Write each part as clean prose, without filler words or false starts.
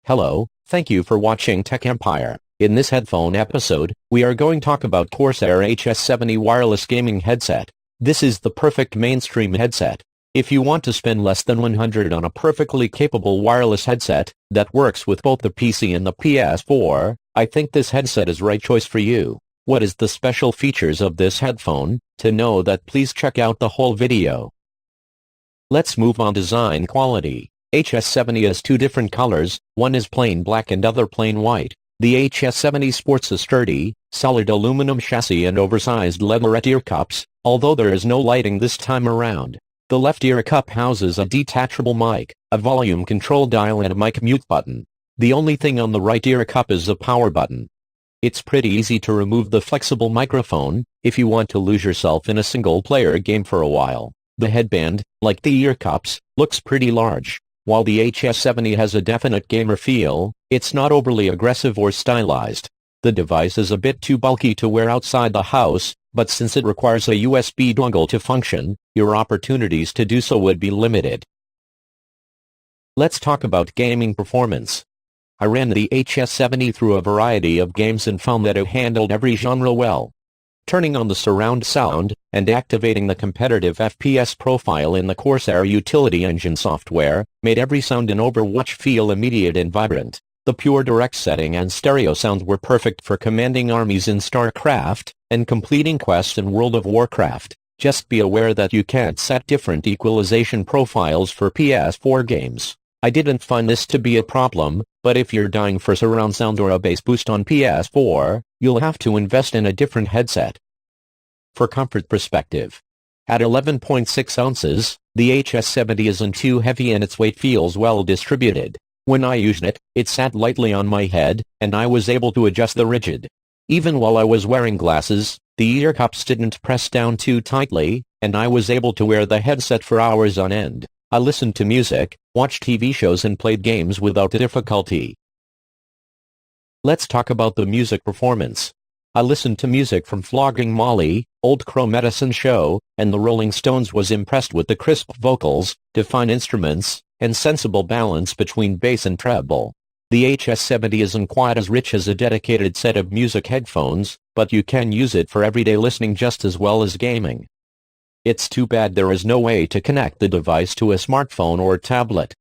Hello, thank you for watching Tech Empire. In this headphone episode, we are going to talk about Corsair HS70 wireless gaming headset. This is the perfect mainstream headset. If you want to spend less than $100 on a perfectly capable wireless headset that works with both the PC and the PS4, I think this headset is right choice for you. What is the special features of this headphone? To know that, please check out the whole video. Let's move on. Design quality. HS70 has two different colors, one is plain black and other plain white. The HS70 sports a sturdy, solid aluminum chassis and oversized leatherette ear cups, although there is no lighting this time around. The left ear cup houses a detachable mic, a volume control dial and a mic mute button. The only thing on the right ear cup is a power button. It's pretty easy to remove the flexible microphone, if you want to lose yourself in a single-player game for a while. The headband, like the ear cups, looks pretty large. While the HS70 has a definite gamer feel, it's not overly aggressive or stylized. The device is a bit too bulky to wear outside the house, but since it requires a USB dongle to function, your opportunities to do so would be limited. Let's talk about gaming performance. I ran the HS70 through a variety of games and found that it handled every genre well. Turning on the surround sound, and activating the competitive FPS profile in the Corsair Utility Engine software, made every sound in Overwatch feel immediate and vibrant. The pure direct setting and stereo sounds were perfect for commanding armies in StarCraft, and completing quests in World of Warcraft. Just be aware that you can't set different equalization profiles for PS4 games. I didn't find this to be a problem, but if you're dying for surround sound or a bass boost on PS4, you'll have to invest in a different headset. For comfort perspective. At 11.6 ounces, the HS70 isn't too heavy and its weight feels well distributed. When I used it, it sat lightly on my head, and I was able to adjust the rigid. Even while I was wearing glasses, the ear cups didn't press down too tightly, and I was able to wear the headset for hours on end. I listened to music, watched TV shows and played games without difficulty. Let's talk about the music performance. I listened to music from Flogging Molly, Old Crow Medicine Show, and the Rolling Stones. Was impressed with the crisp vocals, defined instruments, and sensible balance between bass and treble. The HS70 isn't quite as rich as a dedicated set of music headphones, but you can use it for everyday listening just as well as gaming. It's too bad there is no way to connect the device to a smartphone or tablet.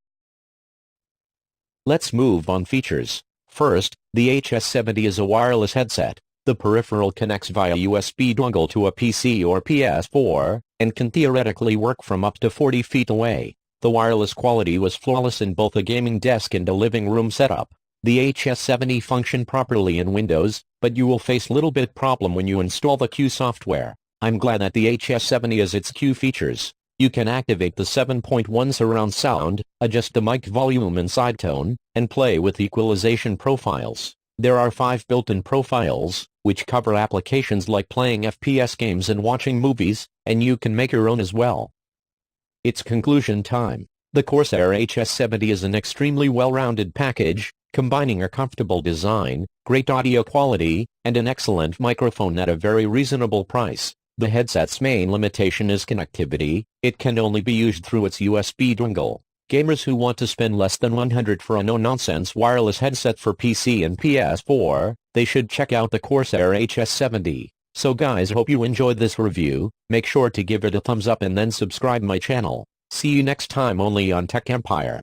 Let's move on. Features. First, the HS70 is a wireless headset. The peripheral connects via USB dongle to a PC or PS4, and can theoretically work from up to 40 feet away. The wireless quality was flawless in both a gaming desk and a living room setup. The HS70 functioned properly in Windows, but you will face little bit problem when you install the Q software. I'm glad that the HS70 has its Q features. You can activate the 7.1 surround sound, adjust the mic volume and side tone, and play with equalization profiles. There are 5 built-in profiles, which cover applications like playing FPS games and watching movies, and you can make your own as well. It's conclusion time. The Corsair HS70 is an extremely well-rounded package, combining a comfortable design, great audio quality, and an excellent microphone at a very reasonable price. The headset's main limitation is connectivity. It can only be used through its USB dongle. Gamers who want to spend less than $100 for a no-nonsense wireless headset for PC and PS4, they should check out the Corsair HS70. So guys, hope you enjoyed this review. Make sure to give it a thumbs up and then subscribe my channel. See you next time only on Tech Empire.